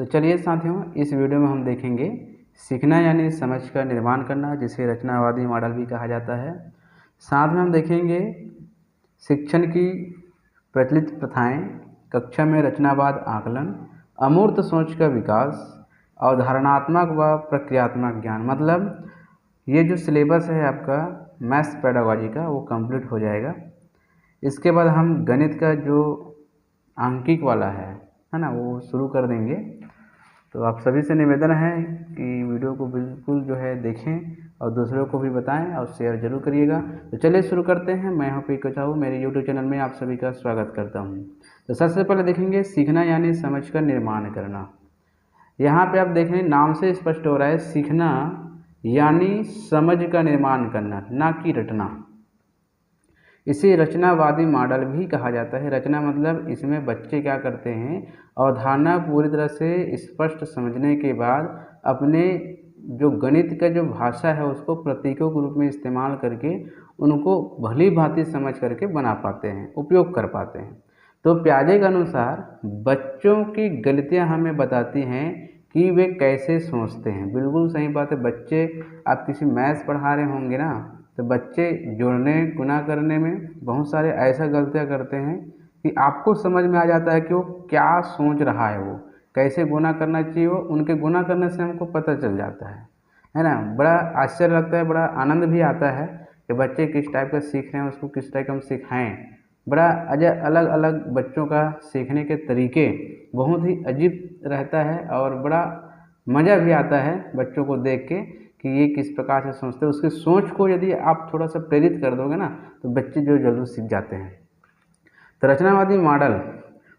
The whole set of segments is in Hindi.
तो चलिए साथियों, इस वीडियो में हम देखेंगे सीखना यानी समझ का निर्माण करना, जिसे रचनावादी मॉडल भी कहा जाता है। साथ में हम देखेंगे शिक्षण की प्रचलित प्रथाएं, कक्षा में रचनावाद आकलन, अमूर्त सोच का विकास, अवधारणात्मक व प्रक्रियात्मक ज्ञान। मतलब ये जो सिलेबस है आपका मैथ्स पेडागोजी का, वो कंप्लीट हो जाएगा। इसके बाद हम गणित का जो आंकिक वाला है ना, वो शुरू कर देंगे। तो आप सभी से निवेदन है कि वीडियो को बिल्कुल जो है देखें और दूसरों को भी बताएं और शेयर जरूर करिएगा। तो चलिए शुरू करते हैं। मैं हूं पी कोचाऊ, मेरे यूट्यूब चैनल में आप सभी का स्वागत करता हूं। तो सबसे पहले देखेंगे सीखना यानी समझ का निर्माण करना। यहाँ पे आप देखें, नाम से स्पष्ट हो रहा है सीखना यानी समझ का निर्माण करना, ना कि रटना। इसे रचनावादी मॉडल भी कहा जाता है। रचना मतलब इसमें बच्चे क्या करते हैं, अवधारणा पूरी तरह से स्पष्ट समझने के बाद अपने जो गणित का जो भाषा है उसको प्रतीकों के रूप में इस्तेमाल करके उनको भली भांति समझ करके बना पाते हैं, उपयोग कर पाते हैं। तो पियाजे के अनुसार बच्चों की गलतियां हमें बताती हैं कि वे कैसे सोचते हैं। बिल्कुल सही बात है। बच्चे, आप किसी मैथ्स पढ़ा रहे होंगे ना, तो बच्चे जोड़ने गुणा करने में बहुत सारे ऐसा गलतियां करते हैं कि आपको समझ में आ जाता है कि वो क्या सोच रहा है, वो कैसे गुणा करना चाहिए। वो उनके गुणा करने से हमको पता चल जाता है ना। बड़ा आश्चर्य लगता है, बड़ा आनंद भी आता है कि बच्चे किस टाइप का सीख रहे हैं, उसको किस टाइप का हम सिखाएं। बड़ा अलग अलग बच्चों का सीखने के तरीके बहुत ही अजीब रहता है और बड़ा मज़ा भी आता है बच्चों को देख के कि ये किस प्रकार से सोचते हैं। उसकी सोच को यदि आप थोड़ा सा प्रेरित कर दोगे ना, तो बच्चे जो जल्दी सीख जाते हैं। तो रचनावादी मॉडल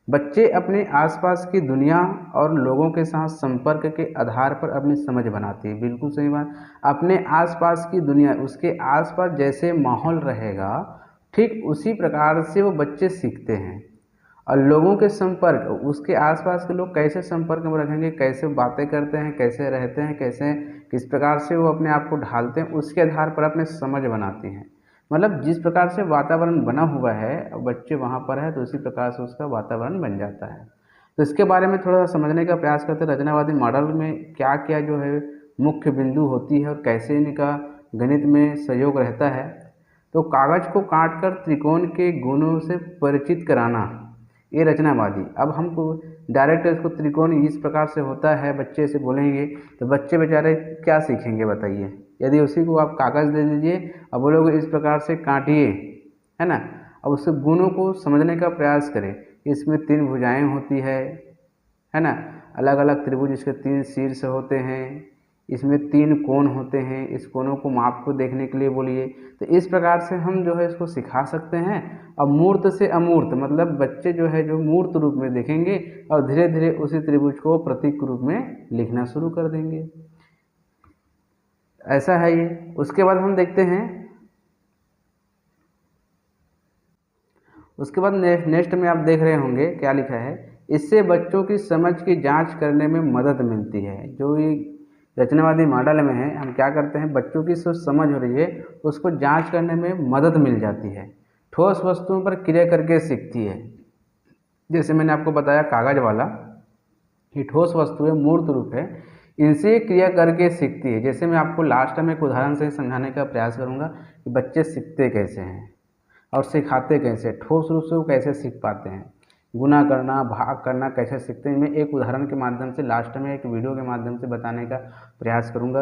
बच्चे अपने आसपास की दुनिया और लोगों के साथ संपर्क के आधार पर अपनी समझ बनाती है। बिल्कुल सही बात। अपने आसपास की दुनिया, उसके आसपास जैसे माहौल रहेगा, ठीक उसी प्रकार से वो बच्चे सीखते हैं। और लोगों के संपर्क, उसके आसपास के लोग कैसे संपर्क में रखेंगे, कैसे बातें करते हैं, कैसे रहते हैं, कैसे किस प्रकार से वो अपने आप को ढालते हैं, उसके आधार पर अपने समझ बनाती हैं। मतलब जिस प्रकार से वातावरण बना हुआ है, बच्चे वहाँ पर है तो उसी प्रकार से उसका वातावरण बन जाता है। तो इसके बारे में थोड़ा सा समझने का प्रयास करते हैं। रचनावादी मॉडल में क्या क्या जो है मुख्य बिंदु होती है और कैसे इनका गणित में सहयोग रहता है। तो कागज को काटकर त्रिकोण के गुणों से परिचित कराना, ये रचनावादी। अब हमको डायरेक्ट इसको त्रिकोण इस प्रकार से होता है बच्चे से बोलेंगे तो बच्चे बेचारे क्या सीखेंगे बताइए। यदि उसी को आप कागज़ दे दीजिए और बोलोगे इस प्रकार से काटिए, है ना, अब उसके गुणों को समझने का प्रयास करें। इसमें 3 भुजाएं होती है ना, अलग अलग त्रिभुज, इसके 3 शीर्ष होते हैं, इसमें 3 कोण होते हैं। इस कोणों को माप को देखने के लिए बोलिए। तो इस प्रकार से हम जो है इसको सिखा सकते हैं। और मूर्त से अमूर्त, मतलब बच्चे जो है जो मूर्त रूप में देखेंगे और धीरे धीरे उसी त्रिभुज को प्रतीक रूप में लिखना शुरू कर देंगे। ऐसा है ये। उसके बाद हम देखते हैं, उसके बाद नेक्स्ट में आप देख रहे होंगे क्या लिखा है, इससे बच्चों की समझ की जांच करने में मदद मिलती है। जो ये रचनावादी मॉडल में है, हम क्या करते हैं, बच्चों की जो समझ हो रही है उसको जांच करने में मदद मिल जाती है। ठोस वस्तुओं पर क्रिया करके सीखती है। जैसे मैंने आपको बताया कागज वाला, ये ठोस वस्तु है, मूर्त रूप है, इनसे क्रिया करके सीखती है। जैसे मैं आपको लास्ट में एक उदाहरण से समझाने का प्रयास करूंगा कि बच्चे सीखते कैसे हैं और सिखाते कैसे, ठोस रूप से वो कैसे सीख पाते हैं। गुना करना, भाग करना कैसे सीखते हैं, मैं एक उदाहरण के माध्यम से लास्ट में एक वीडियो के माध्यम से बताने का प्रयास करूंगा।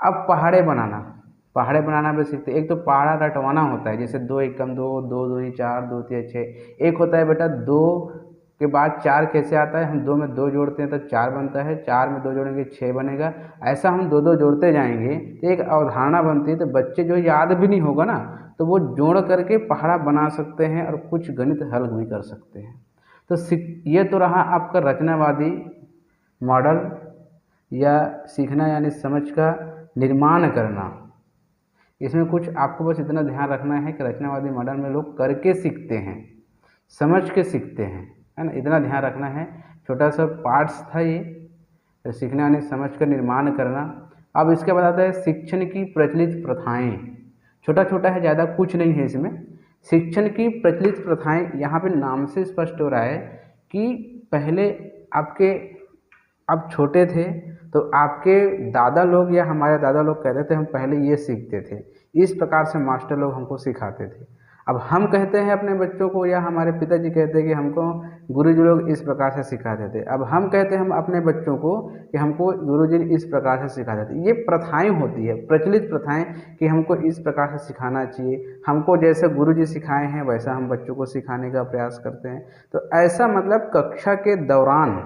अब पहाड़े बनाना भी सीखते। एक तो पहाड़ा रटवाना होता है, जैसे 2 एकम 2, 2 दूनी 4, 2 तिया 6। एक होता है बेटा 2 के बाद 4 कैसे आता है, हम 2 में 2 जोड़ते हैं तो 4 बनता है, 4 में 2 जोड़ेंगे 6 बनेगा। ऐसा हम 2 2 जोड़ते जाएंगे तो एक अवधारणा बनती है। तो बच्चे जो याद भी नहीं होगा ना, तो वो जोड़ करके पहाड़ा बना सकते हैं और कुछ गणित हल भी कर सकते हैं। तो ये तो रहा आपका रचनावादी मॉडल या सीखना यानी समझ का निर्माण करना। इसमें कुछ आपको बस इतना ध्यान रखना है कि रचनावादी मॉडल में लोग करके सीखते हैं, समझ के सीखते हैं, है ना, इतना ध्यान रखना है। छोटा सा पार्ट्स था ये, तो सीखना यानी समझ का निर्माण करना। अब इसके बाद आता है शिक्षण की प्रचलित प्रथाएं। छोटा छोटा है, ज़्यादा कुछ नहीं है इसमें। शिक्षण की प्रचलित प्रथाएं, यहाँ पे नाम से स्पष्ट हो रहा है कि पहले आपके आप छोटे थे तो आपके दादा लोग या हमारे दादा लोग कहते थे हम पहले ये सीखते थे, इस प्रकार से मास्टर लोग हमको सिखाते थे। अब हम कहते हैं अपने बच्चों को या हमारे पिताजी कहते हैं कि हमको गुरुजी लोग इस प्रकार से सिखाते थे। अब हम कहते हैं हम अपने बच्चों को कि हमको गुरुजी ने इस प्रकार से सिखाते थे। ये प्रथाएं होती है, प्रचलित प्रथाएं कि हमको इस प्रकार से सिखाना चाहिए, हमको जैसे गुरुजी सिखाए हैं वैसा हम बच्चों को सिखाने का प्रयास करते हैं। तो ऐसा मतलब कक्षा के दौरान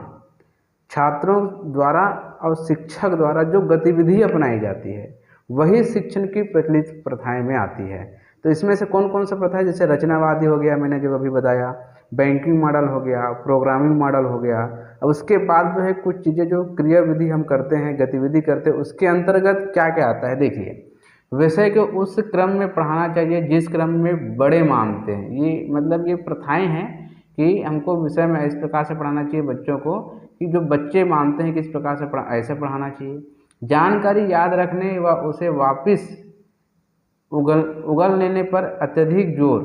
छात्रों द्वारा और शिक्षक द्वारा जो गतिविधि अपनाई जाती है वही शिक्षण की प्रचलित प्रथाएं में आती है। तो इसमें से कौन कौन सा प्रथा है, जैसे रचनावादी हो गया, मैंने जो अभी बताया, बैंकिंग मॉडल हो गया, प्रोग्रामिंग मॉडल हो गया। अब उसके बाद जो है कुछ चीज़ें जो क्रिया विधि हम करते हैं, गतिविधि करते हैं, उसके अंतर्गत क्या क्या आता है देखिए। विषय को उस क्रम में पढ़ाना चाहिए जिस क्रम में बड़े मानते हैं। ये मतलब ये प्रथाएं हैं कि हमको विषय में इस प्रकार से पढ़ाना चाहिए बच्चों को कि जो बच्चे मानते हैं किस प्रकार से ऐसे पढ़ाना चाहिए। जानकारी याद रखने व उसे वापस उगल लेने पर अत्यधिक जोर,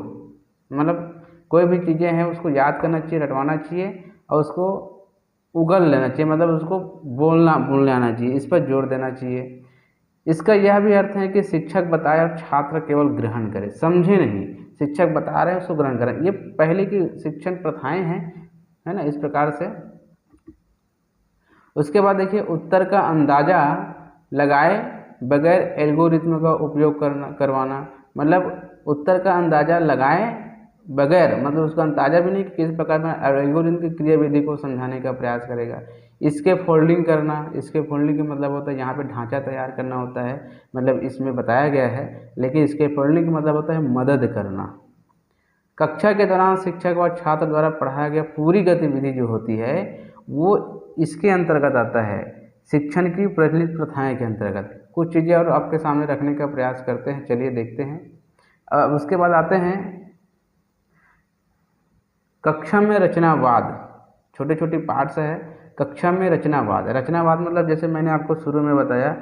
मतलब कोई भी चीज़ें हैं उसको याद करना चाहिए, रटवाना चाहिए और उसको उगल लेना चाहिए, मतलब उसको बोलने आना चाहिए, इस पर जोर देना चाहिए। इसका यह भी अर्थ है कि शिक्षक बताए और छात्र केवल ग्रहण करे, समझे नहीं। शिक्षक बता रहे हैं उसको ग्रहण करें। ये पहले की शिक्षण प्रथाएं हैं, है ना, इस प्रकार से। उसके बाद देखिए, उत्तर का अंदाजा लगाए बगैर एल्गोरिथम का उपयोग करवाना, मतलब उत्तर का अंदाजा लगाए बगैर, मतलब उसका अंदाजा भी नहीं कि किस प्रकार में एल्गोरिथम की क्रिया विधि को समझाने का प्रयास करेगा। इसके फोल्डिंग करना, इसके फोल्डिंग का मतलब होता है यहाँ पे ढांचा तैयार करना होता है, मतलब इसमें बताया गया है, लेकिन इसके फोल्डिंग का मतलब होता है मदद करना। कक्षा के दौरान शिक्षक व छात्र द्वारा पढ़ाया गया पूरी गतिविधि जो होती है वो इसके अंतर्गत आता है, शिक्षण की प्रचलित प्रथाएं के अंतर्गत। कुछ चीज़ें और आपके सामने रखने का प्रयास करते हैं, चलिए देखते हैं। अब उसके बाद आते हैं कक्षा में रचनावाद। छोटे छोटे पार्ट्स है कक्षा में रचनावाद। रचनावाद मतलब जैसे मैंने आपको शुरू में बताया,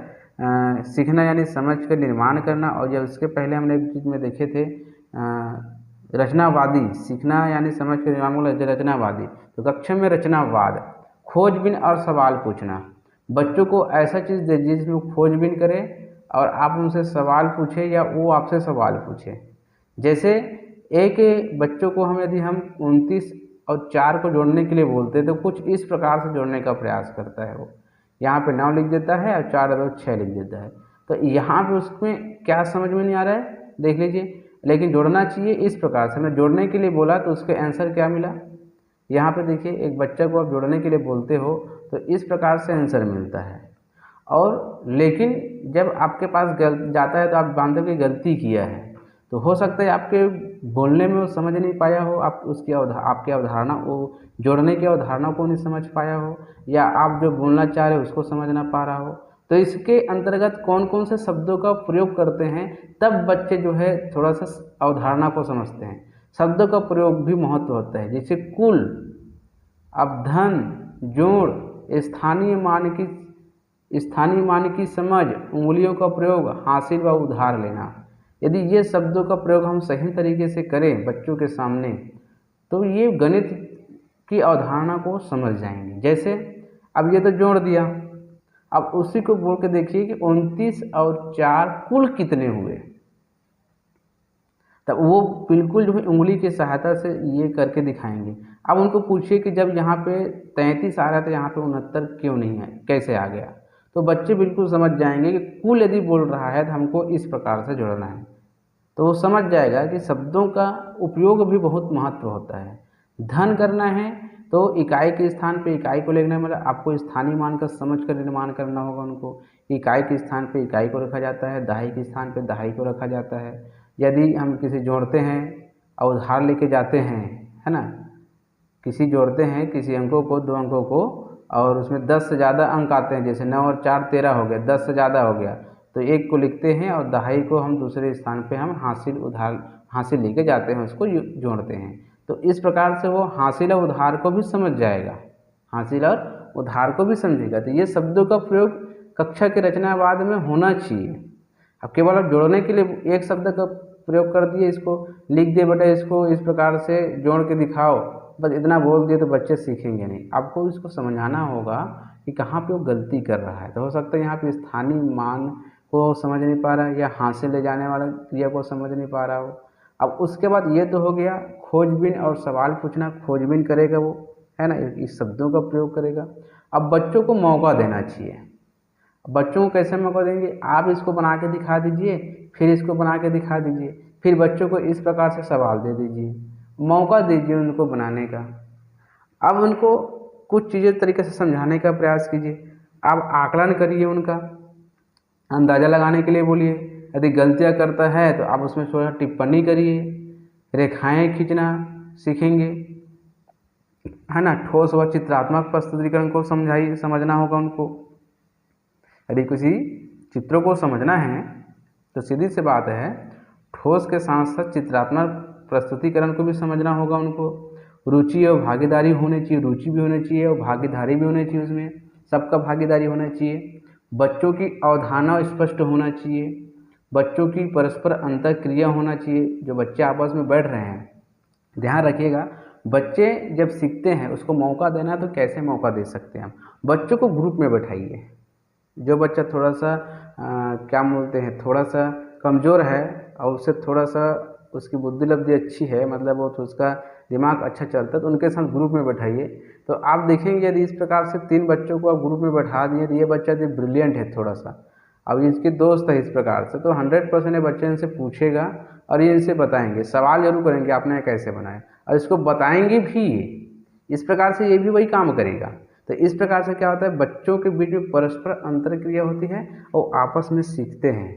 सीखना यानी समझ कर निर्माण करना, और जब इसके पहले हमने एक चीज़ में देखे थे रचनावादी, सीखना यानी समझ कर निर्माण, रचनावादी। तो कक्षा में रचनावाद, खोजबीन और सवाल पूछना। बच्चों को ऐसा चीज़ दे जिसमें खोजबीन करें और आप उनसे सवाल पूछें या वो आपसे सवाल पूछें। जैसे एक बच्चों को यदि हम 29 और 4 को जोड़ने के लिए बोलते हैं तो कुछ इस प्रकार से जोड़ने का प्रयास करता है। वो यहाँ पे 9 लिख देता है और 4 और 6 लिख देता है। तो यहाँ पे उसमें क्या समझ में नहीं आ रहा है देख लीजिए, लेकिन जोड़ना चाहिए इस प्रकार से। मैं जोड़ने के लिए बोला तो उसके आंसर क्या मिला, यहाँ पे देखिए, एक बच्चा को आप जोड़ने के लिए बोलते हो तो इस प्रकार से आंसर मिलता है। और लेकिन जब आपके पास जाता है तो आप मानते हो कि गलती किया है, तो हो सकता है आपके बोलने में वो समझ नहीं पाया हो, आप उसकी आपकी अवधारणा, वो जोड़ने की अवधारणा को नहीं समझ पाया हो, या आप जो बोलना चाह रहे हो उसको समझ ना पा रहा हो। तो इसके अंतर्गत कौन कौन से शब्दों का प्रयोग करते हैं, तब बच्चे जो है थोड़ा सा अवधारणा को समझते हैं। शब्दों का प्रयोग भी महत्व होता है, जैसे कुल, अवधन, जोड़, स्थानीय मान की समझ, उंगलियों का प्रयोग, हासिल व उधार लेना। यदि ये शब्दों का प्रयोग हम सही तरीके से करें बच्चों के सामने तो ये गणित की अवधारणा को समझ जाएंगे। जैसे अब ये तो जोड़ दिया, अब उसी को बोल के देखिए कि 29 और 4 कुल कितने हुए। तब वो बिल्कुल जो है उंगली की सहायता से ये करके दिखाएंगे। अब उनको पूछिए कि जब यहाँ पे 33 आ रहा था यहाँ पे 69 क्यों नहीं है, कैसे आ गया। तो बच्चे बिल्कुल समझ जाएंगे कि कुल यदि बोल रहा है तो हमको इस प्रकार से जोड़ना है। तो वो समझ जाएगा कि शब्दों का उपयोग भी बहुत महत्व होता है। धन करना है तो इकाई के स्थान पे इकाई को लिखना है, मतलब आपको स्थानीय मान का समझ कर निर्माण करना होगा। उनको इकाई के स्थान पे इकाई को रखा जाता है, दहाई के स्थान पे दहाई को रखा जाता है। यदि हम किसी जोड़ते हैं और उधार लेके जाते हैं, है ना, किसी जोड़ते हैं किसी अंकों को, 2 अंकों को, और उसमें 10 से ज़्यादा अंक आते हैं, जैसे 9 और 4 13 हो गया, 10 से ज़्यादा हो गया, तो 1 को लिखते हैं और दहाई को हम दूसरे स्थान पे हम हासिल लेके जाते हैं, उसको जोड़ते हैं। तो इस प्रकार से वो हासिल और उधार को भी समझ जाएगा, हासिल और उधार को भी समझेगा। तो ये शब्दों का प्रयोग कक्षा के रचनावाद में होना चाहिए। अब केवल आप जोड़ने के लिए एक शब्द का प्रयोग कर दिए, इसको लिख दिए, बेटा इसको इस प्रकार से जोड़ के दिखाओ, बस इतना बोल दिए तो बच्चे सीखेंगे नहीं। आपको इसको समझाना होगा कि कहाँ पे वो गलती कर रहा है। तो हो सकता है यहाँ पे स्थानीय मान को समझ नहीं पा रहा है या हासिल ले जाने वाला क्रिया को समझ नहीं पा रहा हो। अब उसके बाद ये तो हो गया खोजबीन और सवाल पूछना, खोजबीन करेगा वो, है ना, इस शब्दों का प्रयोग करेगा। अब बच्चों को मौका देना चाहिए। बच्चों को कैसे मौका देंगे, आप इसको बना के दिखा दीजिए, फिर इसको बना के दिखा दीजिए, फिर बच्चों को इस प्रकार से सवाल दे दीजिए, मौका दीजिए उनको बनाने का। अब उनको कुछ चीज़ें तरीके से समझाने का प्रयास कीजिए। आप आकलन करिए, उनका अंदाज़ा लगाने के लिए बोलिए। यदि गलतियाँ करता है तो आप उसमें थोड़ा टिप्पणी करिए, रेखाएं खींचना सीखेंगे, है ना। ठोस व चित्रात्मक प्रस्तुतिकरण को समझना होगा उनको। यदि किसी चित्रों को समझना है तो सीधी सी बात है, ठोस के साथ साथ चित्रात्मक प्रस्तुतिकरण को भी समझना होगा उनको। रुचि और भागीदारी होनी चाहिए, रुचि भी होनी चाहिए और भागीदारी भी होनी चाहिए, उसमें सबका भागीदारी होना चाहिए। बच्चों की अवधारणा स्पष्ट होना चाहिए, बच्चों की परस्पर अंतःक्रिया होना चाहिए। जो बच्चे आपस में बैठ रहे हैं, ध्यान रखिएगा, बच्चे जब सीखते हैं उसको मौका देना है तो कैसे मौका दे सकते हैं हम। बच्चों को ग्रुप में बैठाइए। जो बच्चा थोड़ा सा क्या बोलते हैं, थोड़ा सा कमज़ोर है और उससे थोड़ा सा उसकी बुद्धि लब्धि अच्छी है, मतलब वो तो उसका दिमाग अच्छा चलता है, तो उनके साथ ग्रुप में बैठाइए। तो आप देखेंगे यदि इस प्रकार से 3 बच्चों को आप ग्रुप में बैठा दिए, तो ये बच्चा जो ब्रिलियंट है थोड़ा सा, अब इसके दोस्त है इस प्रकार से, तो 100% ये बच्चे इनसे पूछेगा और ये इनसे बताएंगे, सवाल जरूर करेंगे आपने कैसे बनाया, और इसको बताएंगे भी। इस प्रकार से ये भी वही काम करेगा। तो इस प्रकार से क्या होता है, बच्चों के बीच में परस्पर अंतर्क्रिया होती है और आपस में सीखते हैं,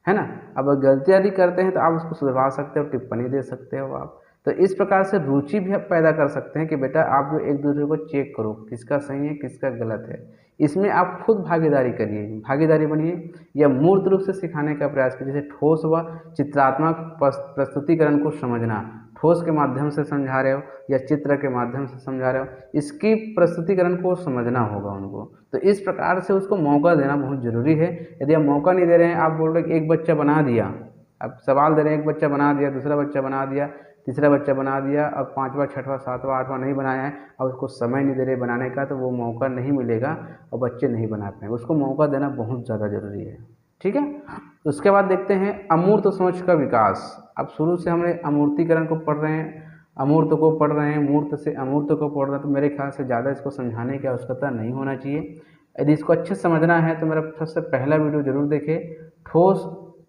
है ना। अब गलतियाँ यदि करते हैं तो आप उसको सुधरवा सकते हो, टिप्पणी दे सकते हो आप। तो इस प्रकार से रुचि भी आप पैदा कर सकते हैं कि बेटा आप जो एक दूसरे को चेक करो, किसका सही है किसका गलत है। इसमें आप खुद भागीदारी करिए, भागीदारी बनिए, या मूर्त रूप से सिखाने का प्रयास कीजिए। जैसे ठोस व चित्रात्मक प्रस्तुतिकरण को समझना, ठोस के माध्यम से समझा रहे हो या चित्र के माध्यम से समझा रहे हो, इसकी प्रस्तुतिकरण को समझना होगा उनको। तो इस प्रकार से उसको मौका देना बहुत ज़रूरी है। यदि आप मौका नहीं दे रहे हैं, आप बोल रहे हैं कि एक बच्चा बना दिया, अब सवाल दे रहे हैं, एक बच्चा बना दिया, दूसरा बच्चा बना दिया, तीसरा बच्चा बना दिया, अब 5वां 6वां 7वां 8वां नहीं बनाया है और उसको समय नहीं दे रहे बनाने का, तो वो मौका नहीं मिलेगा और बच्चे नहीं बना पाएंगे। उसको मौका देना बहुत ज़्यादा ज़रूरी है, ठीक है। उसके बाद देखते हैं अमूर्त सोच का विकास। अब शुरू से हमने अमूर्तीकरण को पढ़ रहे हैं, अमूर्त को पढ़ रहे हैं, मूर्त से अमूर्त को पढ़ रहे हैं, तो मेरे ख्याल से ज़्यादा इसको समझाने की आवश्यकता नहीं होना चाहिए। यदि इसको अच्छे से समझना है तो मेरा सबसे पहला वीडियो जरूर देखें। ठोस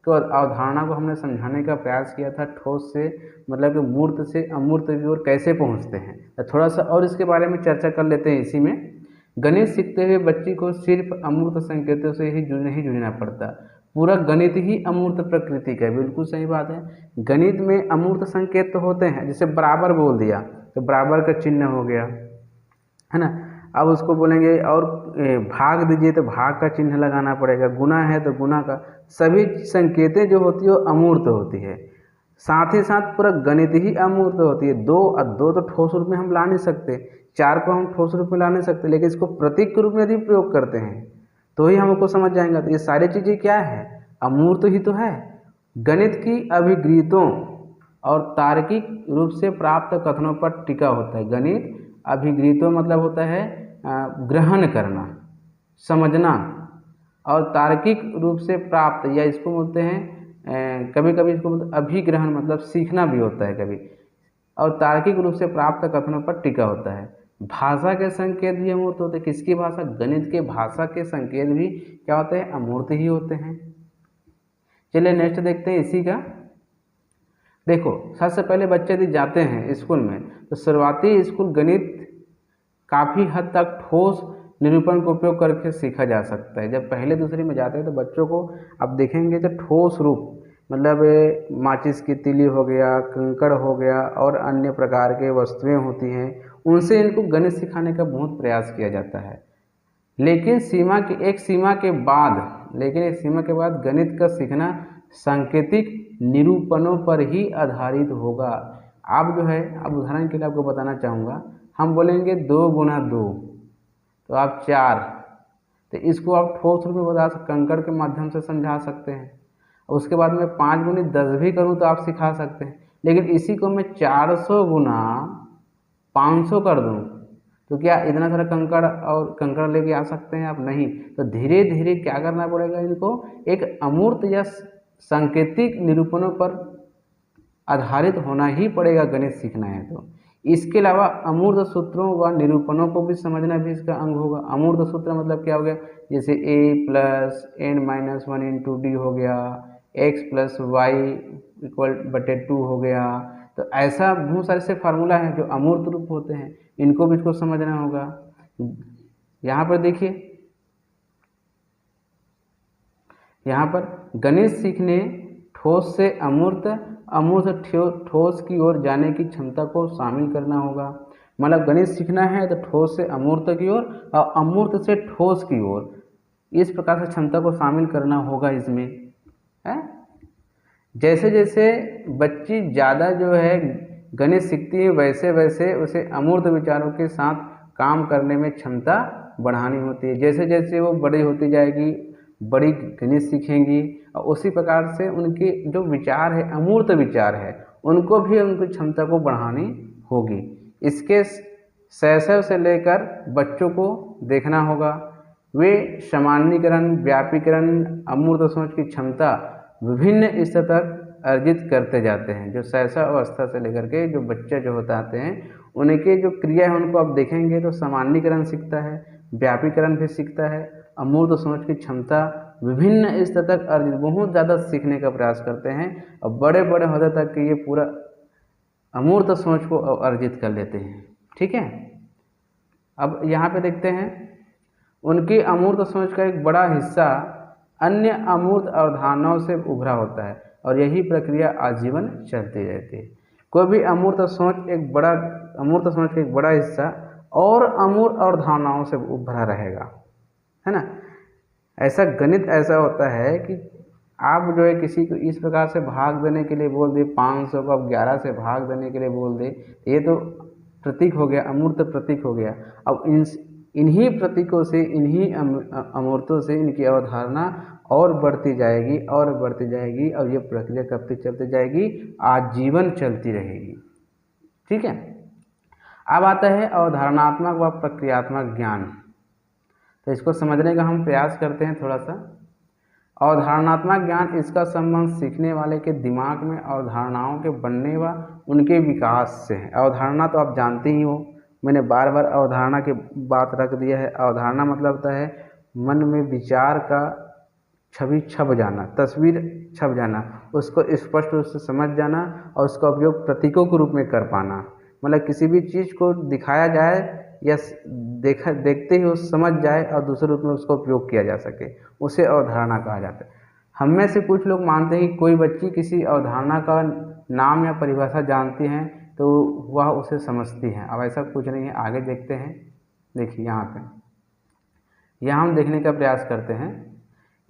को अवधारणा को हमने समझाने का प्रयास किया था, ठोस से मतलब कि मूर्त से अमूर्त की ओर कैसे पहुँचते हैं। तो थोड़ा सा और इसके बारे में चर्चा कर लेते हैं इसी में। गणित सीखते हुए बच्चे को सिर्फ अमूर्त संकेतों से ही नहीं जुड़ना पड़ता, पूरा गणित ही अमूर्त प्रकृति का है। बिल्कुल सही बात है, गणित में अमूर्त संकेत तो होते हैं, जैसे बराबर बोल दिया तो बराबर का चिन्ह हो गया, है ना। अब उसको बोलेंगे और भाग दीजिए तो भाग का चिन्ह लगाना पड़ेगा, गुना है तो गुना का, सभी संकेतें जो होती है वो अमूर्त होती है। साथ ही साथ पूरा गणित ही अमूर्त होती है। दो तो ठोस रूप में हम ला नहीं सकते, 4 को हम ठोस रूप में ला नहीं सकते, लेकिन इसको प्रतीक के रूप में यदि प्रयोग करते हैं तो ही हमको समझ जाएंगे। तो ये सारी चीज़ें क्या है, अमूर्त ही तो है। गणित की अभिगृहितों और तार्किक रूप से प्राप्त कथनों पर टिका होता है। गणित अभिगृहितों मतलब होता है ग्रहण करना, समझना, और तार्किक रूप से प्राप्त, या इसको बोलते हैं कभी कभी इसको बोलते अभिग्रहण, मतलब सीखना भी होता है कभी, और तार्किक रूप से प्राप्त कथनों पर टिका होता है। भाषा के संकेत भी अमूर्त होते हैं। किसकी भाषा, गणित के भाषा के संकेत भी क्या होते हैं, अमूर्त ही होते हैं। चलिए नेक्स्ट देखते हैं इसी का। देखो सबसे पहले बच्चे यदि जाते हैं स्कूल में तो शुरुआती स्कूल गणित काफ़ी हद तक ठोस निरूपण का उपयोग करके सीखा जा सकता है। जब पहले दूसरे में जाते हैं तो बच्चों को अब देखेंगे तो ठोस रूप, मतलब माचिस की तीली हो गया, कंकड़ हो गया और अन्य प्रकार के वस्तुएं होती हैं, उनसे इनको गणित सिखाने का बहुत प्रयास किया जाता है। लेकिन एक सीमा के बाद गणित का सीखना सांकेतिक निरूपणों पर ही आधारित होगा। अब जो है, अब उदाहरण के लिए आपको बताना चाहूँगा, हम बोलेंगे 2 गुना 2 तो आप 4, तो इसको आप ठोस रूप में बता सकते, कंकड़ के माध्यम से समझा सकते हैं। उसके बाद में 5 गुनी 10 भी करूँ तो आप सिखा सकते हैं। लेकिन इसी को मैं 400 गुना 500 कर दूँ तो क्या इतना सारा कंकड़ और कंकड़ लेके आ सकते हैं आप? नहीं। तो धीरे धीरे क्या करना पड़ेगा, इनको एक अमूर्त या सांकेतिक निरूपणों पर आधारित होना ही पड़ेगा गणित सीखना है तो। इसके अलावा अमूर्त सूत्रों व निरूपणों को भी समझना भी इसका अंग होगा। अमूर्त सूत्र मतलब क्या हो गया, जैसे a plus n minus one into d हो गया, x प्लस वाई इक्वल बटे 2 हो गया। तो ऐसा बहुत सारे से फार्मूला हैं जो अमूर्त रूप होते हैं, इनको भी इसको समझना होगा। यहाँ पर देखिए, यहाँ पर गणित सीखने ठोस से अमूर्त, अमूर्त ठोस की ओर जाने की क्षमता को शामिल करना होगा। मतलब गणित सीखना है तो ठोस से अमूर्त की ओर और अमूर्त से ठोस की ओर, इस प्रकार से क्षमता को शामिल करना होगा इसमें है। जैसे जैसे बच्ची ज़्यादा जो है गणित सीखती है, वैसे वैसे उसे अमूर्त विचारों के साथ काम करने में क्षमता बढ़ानी होती है। जैसे जैसे वो बड़ी होती जाएगी, बड़ी गणित सीखेंगी, और उसी प्रकार से उनके जो विचार है, अमूर्त विचार है, उनको भी उनकी क्षमता को बढ़ानी होगी। इसके शैशव से लेकर बच्चों को देखना होगा, वे सामान्यीकरण, व्यापीकरण, अमूर्त सोच की क्षमता विभिन्न स्तर तक अर्जित करते जाते हैं। जो शैशव अवस्था से लेकर के जो बच्चे जो होते हैं, उनके जो क्रिया है उनको आप देखेंगे तो सामान्यीकरण सीखता है, व्यापीकरण भी सीखता है, अमूर्त सोच की क्षमता विभिन्न स्तर तक अर्जित, बहुत ज़्यादा सीखने का प्रयास करते हैं और बड़े बड़े होते तक कि ये पूरा अमूर्त सोच को अर्जित कर लेते हैं। ठीक है, अब यहाँ पे देखते हैं, उनकी अमूर्त सोच का एक बड़ा हिस्सा अन्य अमूर्त अवधारणाओं से उभरा होता है और यही प्रक्रिया आजीवन चलती रहती है। कोई भी अमूर्त सोच का एक बड़ा हिस्सा और अमूर्त अवधारणाओं से उभरा रहेगा, है ना। ऐसा गणित ऐसा होता है कि आप जो है किसी को इस प्रकार से भाग देने के लिए बोल दे, 500 को आप 11 से भाग देने के लिए बोल दे, ये तो प्रतीक हो गया, अमूर्त प्रतीक हो गया। अब इन्हीं प्रतीकों से, इन्हीं अमूर्तों से इनकी अवधारणा और बढ़ती जाएगी और बढ़ती जाएगी, और ये प्रक्रिया कब तक चलती जाएगी, आजीवन चलती रहेगी। ठीक है, अब आता है अवधारणात्मक व प्रक्रियात्मक ज्ञान। तो इसको समझने का हम प्रयास करते हैं थोड़ा सा। अवधारणात्मक ज्ञान, इसका संबंध सीखने वाले के दिमाग में अवधारणाओं के बनने व उनके विकास से है। अवधारणा तो आप जानते ही हो, मैंने बार बार अवधारणा की बात रख दिया है। अवधारणा मतलब होता है मन में विचार का छवि छप जाना, तस्वीर छप जाना, उसको स्पष्ट रूप से समझ जाना और उसका उपयोग प्रतीकों के रूप में कर पाना। मतलब किसी भी चीज़ को दिखाया जाए या देखते ही वो समझ जाए और दूसरे रूप में उसका उपयोग किया जा सके, उसे अवधारणा कहा जाता है। हम में से कुछ लोग मानते हैं कि कोई बच्ची किसी अवधारणा का नाम या परिभाषा जानती हैं तो वह उसे समझती हैं। अब ऐसा कुछ नहीं है, आगे देखते हैं। देखिए यहाँ हम देखने का प्रयास करते हैं।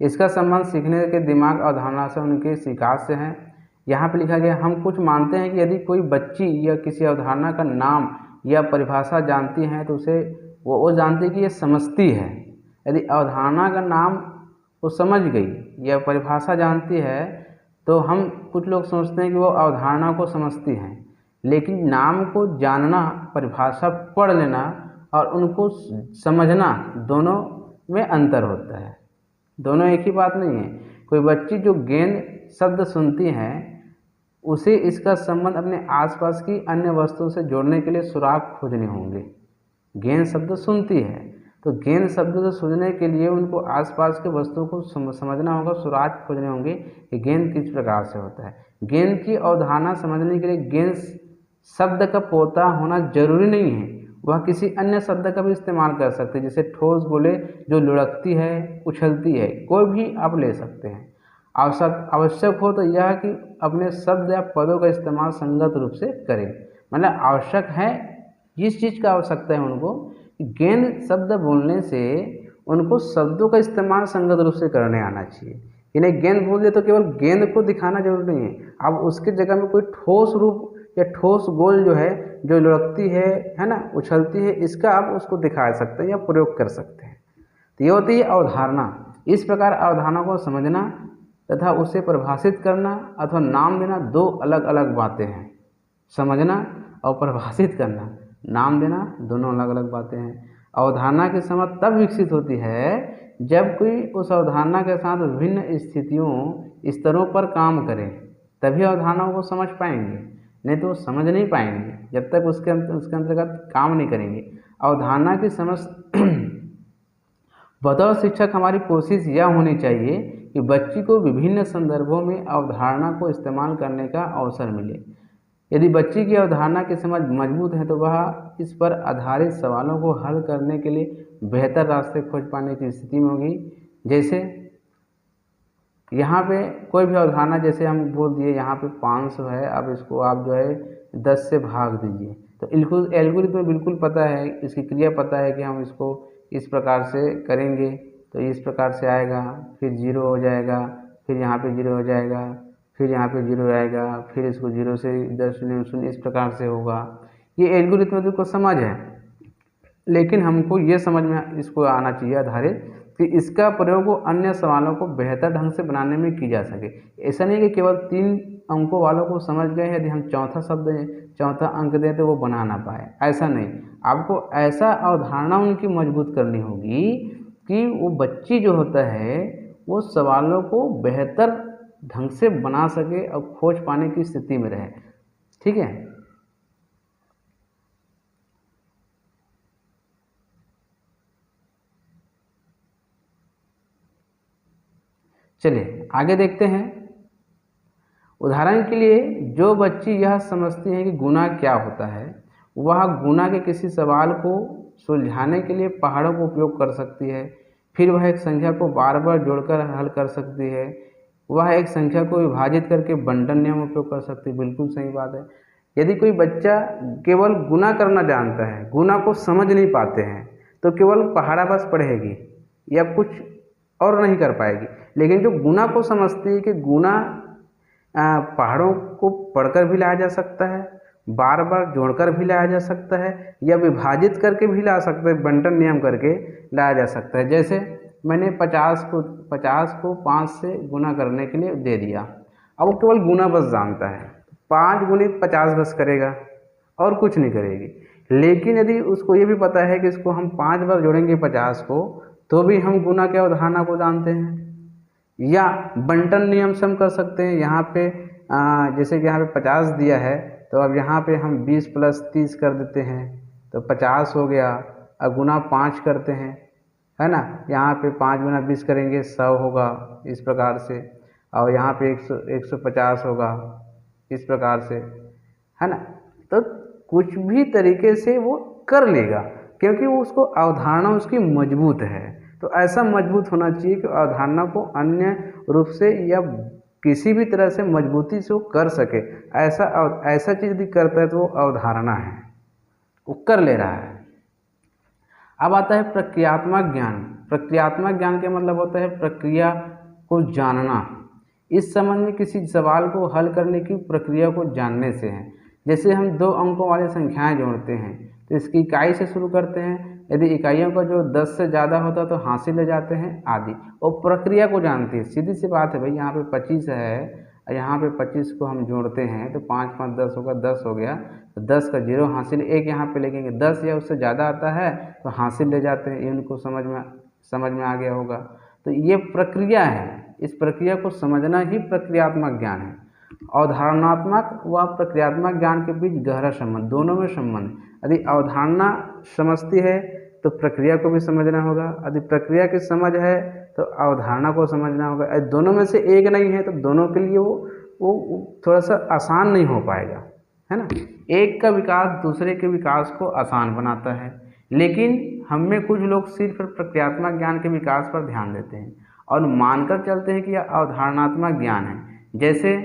इसका संबंध सीखने के दिमाग अवधारणा से उनके विकास से है। यहाँ पे लिखा गया, हम कुछ मानते हैं कि यदि कोई बच्ची या किसी अवधारणा का नाम या परिभाषा जानती है तो उसे वो जानती है कि ये समझती है। यदि अवधारणा का नाम वो समझ गई या परिभाषा जानती है तो हम कुछ लोग सोचते हैं कि वो अवधारणा को समझती हैं, लेकिन नाम को जानना, परिभाषा पढ़ लेना और उनको समझना, दोनों में अंतर होता है। दोनों एक ही बात नहीं है। कोई बच्ची जो गेंद शब्द सुनती है, उसे इसका संबंध अपने आसपास की अन्य वस्तुओं से जोड़ने के लिए सुराग खोजने होंगे। गेंद शब्द सुनती है तो गेंद शब्द को सुनने के लिए उनको आसपास के वस्तुओं को समझना होगा, सुराग खोजने होंगे कि गेंद किस प्रकार से होता है। गेंद की अवधारणा समझने के लिए गेंद शब्द का पोता होना जरूरी नहीं है, वह किसी अन्य शब्द का भी इस्तेमाल कर सकते हैं। जैसे ठोस बोले जो लुढ़कती है, उछलती है, कोई भी आप ले सकते हैं। आवश्यक हो तो यह कि अपने शब्द या पदों का इस्तेमाल संगत रूप से करें। मतलब आवश्यक है, जिस चीज़ का आवश्यकता है उनको, गेंद शब्द बोलने से उनको शब्दों का इस्तेमाल संगत रूप से करने आना चाहिए। इन्हें गेंद बोल दे तो केवल गेंद को दिखाना जरूरी नहीं है, अब उसके जगह में कोई ठोस रूप या ठोस गोल जो है, जो लुढ़कती है ना, उछलती है, इसका आप उसको दिखा सकते हैं या प्रयोग कर सकते हैं। तो ये होती है अवधारणा। इस प्रकार अवधारणा को समझना तथा उसे परिभाषित करना अथवा नाम देना दो अलग अलग बातें हैं। समझना और परिभाषित करना नाम देना दोनों अलग अलग बातें हैं। अवधारणा की समझ तब विकसित होती है जब कोई उस अवधारणा के साथ विभिन्न स्थितियों स्तरों पर काम करे, तभी अवधारणाओं को समझ पाएंगे, नहीं तो समझ नहीं पाएंगे जब तक उसके अंतर्गत काम नहीं करेंगे। अवधारणा की समझ बतौर शिक्षक हमारी कोशिश यह होनी चाहिए कि बच्ची को विभिन्न संदर्भों में अवधारणा को इस्तेमाल करने का अवसर मिले। यदि बच्ची की अवधारणा की समझ मजबूत है तो वह इस पर आधारित सवालों को हल करने के लिए बेहतर रास्ते खोज पाने की स्थिति में होगी। जैसे यहाँ पे कोई भी अवधारणा, जैसे हम बोल दिए यहाँ पे 500 है, अब इसको आप जो है 10 से भाग दीजिए, तो एल्गोरिथम में बिल्कुल पता है, इसकी क्रिया पता है कि हम इसको इस प्रकार से करेंगे तो इस प्रकार से आएगा, फिर 0 हो जाएगा, फिर यहाँ पे 0 हो जाएगा, फिर यहाँ पे 0 आएगा, फिर इसको 0 से 10 शून्य इस प्रकार से होगा। ये एल्गोरिथम को समझ है, लेकिन हमको ये समझ में इसको आना चाहिए आधारित कि इसका प्रयोग अन्य सवालों को बेहतर ढंग से बनाने में की जा सके। ऐसा नहीं कि केवल 3 अंकों वालों को समझ गए, यदि हम चौथा अंक दें तो वो बना ना पाए, ऐसा नहीं। आपको ऐसा अवधारणा उनकी मजबूत करनी होगी कि वो बच्ची जो होता है वो सवालों को बेहतर ढंग से बना सके और खोज पाने की स्थिति में रहे। ठीक है, चलिए आगे देखते हैं। उदाहरण के लिए जो बच्ची यह समझती है कि गुना क्या होता है, वह गुना के किसी सवाल को सुलझाने के लिए पहाड़ों का उपयोग कर सकती है। फिर वह एक संख्या को बार बार जोड़कर हल कर सकती है। वह एक संख्या को विभाजित करके बंटन नियम उपयोग कर सकती है। बिल्कुल सही बात है। यदि कोई बच्चा केवल गुना करना जानता है, गुना को समझ नहीं पाते हैं, तो केवल पहाड़ा बस पढ़ेगी या कुछ और नहीं कर पाएगी। लेकिन जो गुना को समझती है कि गुना पहाड़ों को पढ़कर भी लाया जा सकता है, बार बार जोड़कर भी लाया जा सकता है, या विभाजित करके भी ला सकते हैं, बंटन नियम करके लाया जा सकता है। जैसे मैंने 50 को 5 से गुना करने के लिए दे दिया, अब वो केवल गुना बस जानता है, 5 गुणित 50 बस करेगा और कुछ नहीं करेगी। लेकिन यदि उसको ये भी पता है कि इसको हम 5 बार जोड़ेंगे 50 को, तो भी हम गुना के अवधारणा को जानते हैं। या बंटन नियम से हम कर सकते हैं। यहाँ पे जैसे कि यहाँ पे 50 दिया है, तो अब यहाँ पे हम 20 + 30 कर देते हैं तो 50 हो गया। अब गुना 5 करते हैं, है ना, यहाँ पे 5 गुना 20 करेंगे 100 होगा, इस प्रकार से। और यहाँ पे 150 होगा, इस प्रकार से, है ना। तो कुछ भी तरीके से वो कर लेगा, क्योंकि वो उसको अवधारणा उसकी मजबूत है। तो ऐसा मजबूत होना चाहिए कि अवधारणा को अन्य रूप से या किसी भी तरह से मजबूती से वो कर सके। ऐसा चीज़ यदि करता है तो वो अवधारणा है, वो कर ले रहा है। अब आता है प्रक्रियात्मक ज्ञान। प्रक्रियात्मक ज्ञान का मतलब होता है प्रक्रिया को जानना। इस संबंध में किसी सवाल को हल करने की प्रक्रिया को जानने से है। जैसे हम 2 अंकों वाली संख्याएं जोड़ते हैं तो इसकी इकाई से शुरू करते हैं, यदि इकाइयों का जो 10 से ज़्यादा होता है तो हासिल ले जाते हैं आदि, और प्रक्रिया को जानते हैं। सीधी सी बात है भाई, यहाँ पे 25 है, यहाँ पे 25 को हम जोड़ते हैं तो 5 5 10 होगा, 10 हो गया, तो 10 का 0 हासिल 1 यहाँ पे लगेंगे, 10 या उससे ज़्यादा आता है तो हासिल ले जाते हैं। ये उनको समझ में आ गया होगा। तो ये प्रक्रिया है, इस प्रक्रिया को समझना ही प्रक्रियात्मक ज्ञान है। अवधारणात्मक व प्रक्रियात्मक ज्ञान के बीच गहरा संबंध, दोनों में संबंध। यदि अवधारणा समझती है तो प्रक्रिया को भी समझना होगा, यदि प्रक्रिया की समझ है तो अवधारणा को समझना होगा। यदि दोनों में से एक नहीं है तो दोनों के लिए वो थोड़ा सा आसान नहीं हो पाएगा, है ना। एक का विकास दूसरे के विकास को आसान बनाता है, लेकिन हम में कुछ लोग सिर्फ प्रक्रियात्मक ज्ञान के विकास पर ध्यान देते हैं और मानकर चलते हैं कि यह अवधारणात्मक ज्ञान है। जैसे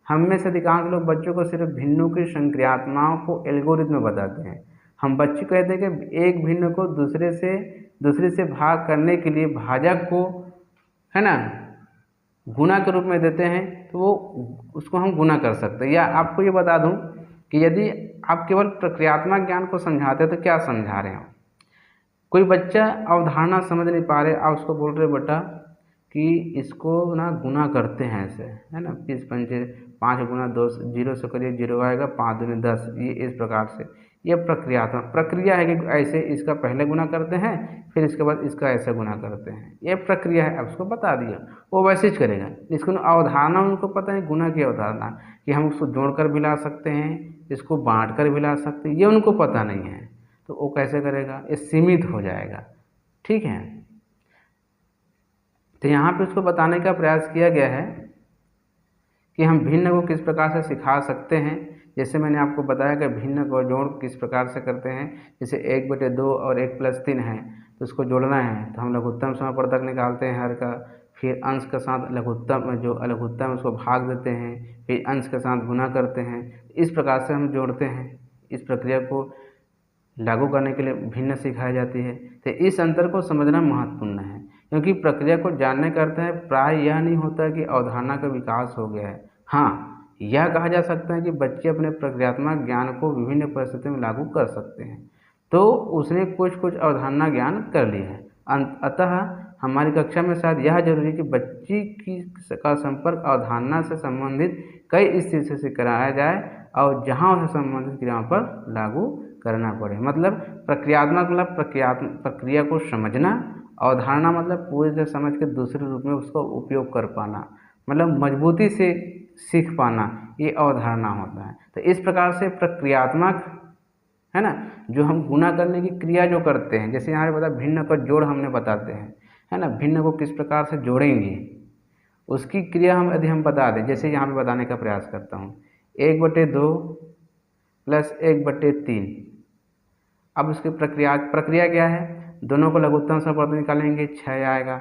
हम में से अधिकांश लोग बच्चों को सिर्फ भिन्नों की संक्रियात्मकों को एल्गोरिथम बताते हैं। हम बच्चे कहते हैं कि एक भिन्न को दूसरे से भाग करने के लिए भाजक को, है ना, गुना के रूप में देते हैं, तो वो उसको हम गुना कर सकते हैं। या आपको ये बता दूं कि यदि आप केवल प्रक्रियात्मक ज्ञान को समझाते हैं तो क्या समझा रहे हो। कोई बच्चा अवधारणा समझ नहीं पा रहे, आप उसको बोल रहे बेटा कि इसको ना गुना करते हैं ऐसे, है ना, 20 पंचे 5 गुना 2 0 से करिए 0 आएगा, 5 दूनी 10, ये इस प्रकार से। ये प्रक्रियात्मक प्रक्रिया है कि ऐसे इसका पहले गुना करते हैं, फिर इसके बाद इसका ऐसे गुना करते हैं, ये प्रक्रिया है। अब उसको बता दिया, वो वैसे ही करेगा। इसको अवधारणा उनको पता है, गुना की अवधारणा कि हम उसको जोड़कर भी ला सकते हैं, इसको बांट कर भी ला सकते हैं, ये उनको पता नहीं है। तो वो कैसे करेगा, ये सीमित हो जाएगा। ठीक है, तो यहाँ पे उसको बताने का प्रयास किया गया है कि हम भिन्न को किस प्रकार से सिखा सकते हैं। जैसे मैंने आपको बताया कि भिन्न को जोड़ किस प्रकार से करते हैं। जैसे 1/2 और 1+3 है, तो उसको जोड़ना है तो हम लघुत्तम समापवर्धक निकालते हैं हर का, फिर अंश के साथ लघुत्तम जो अलघुत्तम उसको भाग देते हैं, फिर अंश के साथ गुना करते हैं। इस प्रकार से हम जोड़ते हैं। इस प्रक्रिया को लागू करने के लिए भिन्न सिखाई जाती है। तो इस अंतर को समझना महत्वपूर्ण है, क्योंकि प्रक्रिया को जानने का अर्थ है प्राय यह नहीं होता कि अवधारणा का विकास हो गया है। हाँ, यह कहा जा सकता है कि बच्चे अपने प्रक्रियात्मक ज्ञान को विभिन्न परिस्थितियों में लागू कर सकते हैं। तो उसने कुछ अवधारणा ज्ञान कर लिया है। अतः हमारी कक्षा में शायद यह जरूरी है कि बच्ची का संपर्क अवधारणा से संबंधित कई स्थिति से कराया जाए और जहाँ उसे संबंधित क्रियाओं पर लागू करना पड़े। मतलब प्रक्रियात्मक मतलब प्रक्रिया को समझना, अवधारणा मतलब पूरी तरह समझ के दूसरे रूप में उसको उपयोग कर पाना, मतलब मजबूती से सीख पाना, ये अवधारणा होता है। तो इस प्रकार से प्रक्रियात्मक है ना, जो हम गुना करने की क्रिया जो करते हैं, जैसे यहाँ पे बता भिन्न का जोड़ हमने बताते हैं, है ना, भिन्न को किस प्रकार से जोड़ेंगे उसकी क्रिया यदि हम बता दें, जैसे यहाँ पे बताने का प्रयास करता हूँ 1/2 + 1/3। अब उसकी प्रक्रिया क्या है, दोनों को लघुत्तम समापवर्धक निकालेंगे, 6 आएगा।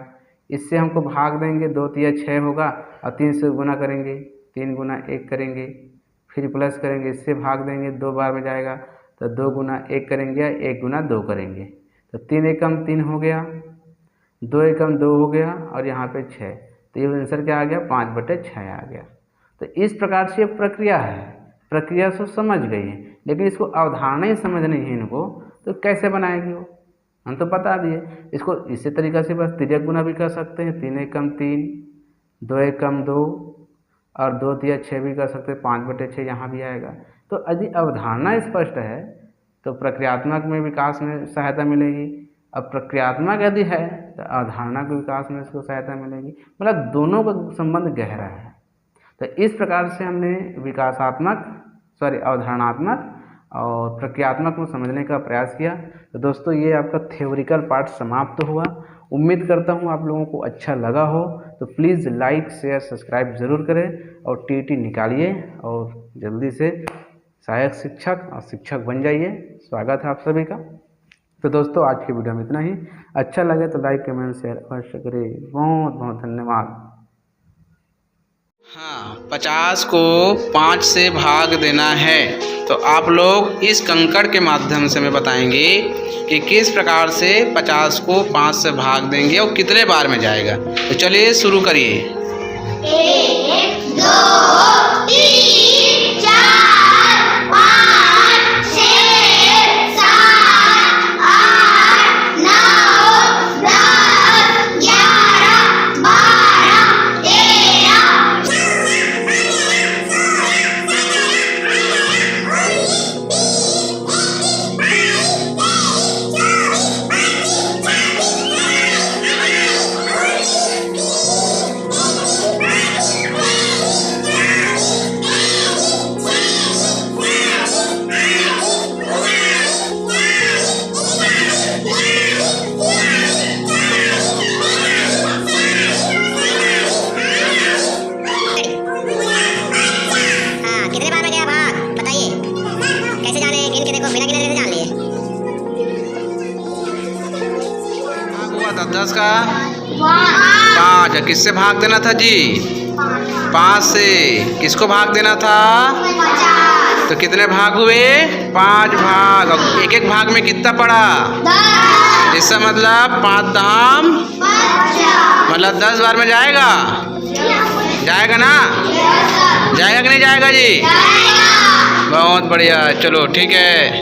इससे हमको भाग देंगे, 2 × 6 होगा और 3 से गुना करेंगे, 3 × 1 करेंगे, फिर प्लस करेंगे, इससे भाग देंगे, 2 बार में जाएगा तो 2 × 1 करेंगे, 1 × 2 करेंगे, तो 3 एकम 3 हो गया, 2 एकम 2 हो गया और यहाँ पे 6, तो ये आंसर क्या आ गया, 5/6 आ गया। तो इस प्रकार से ये प्रक्रिया है। प्रक्रिया से समझ गई है, लेकिन इसको अवधारणा ही समझ नहीं है इनको, तो कैसे बनाएगी वो, हम तो बता दिए। इसको इसी तरीक़े से बस तिर्यक गुना भी कर सकते हैं, 3 एकम 3, 2 एकम 2 और 2 × 6 भी कर सकते हैं, 5/6 यहाँ भी आएगा। तो यदि अवधारणा स्पष्ट है तो प्रक्रियात्मक में विकास में सहायता मिलेगी। अब प्रक्रियात्मक यदि है तो अवधारणा के विकास में इसको सहायता मिलेगी, मतलब दोनों का संबंध गहरा है। तो इस प्रकार से हमने अवधारणात्मक और प्रक्रियात्मक को समझने का प्रयास किया। तो दोस्तों, ये आपका थ्योरिकल पार्ट समाप्त हुआ। उम्मीद करता हूँ आप लोगों को अच्छा लगा हो। तो प्लीज़ लाइक, शेयर, सब्सक्राइब ज़रूर करें और टीटी निकालिए और जल्दी से सहायक शिक्षक और शिक्षक बन जाइए। स्वागत है आप सभी का। तो दोस्तों, आज की वीडियो में इतना ही। अच्छा लगे तो लाइक, कमेंट, शेयर अवश्य करें। बहुत बहुत धन्यवाद। हाँ, 50 को 5 से भाग देना है, तो आप लोग इस कंकड़ के माध्यम से हमें बताएंगे कि किस प्रकार से 50 को 5 से भाग देंगे और कितने बार में जाएगा। तो चलिए शुरू करिए। 1 2 3 4 5 6 7 8 9 10 11 12 10 का 5, किससे भाग देना था जी? 5 से। किसको भाग देना था? तो कितने भाग हुए? 5 भाग। और एक एक भाग में कितना पड़ा? 10। इसका मतलब 5 दाम मतलब 10 बार में जाएगा। जाएगा ना? जाएगा कि नहीं जाएगा जी? बहुत बढ़िया, चलो ठीक है।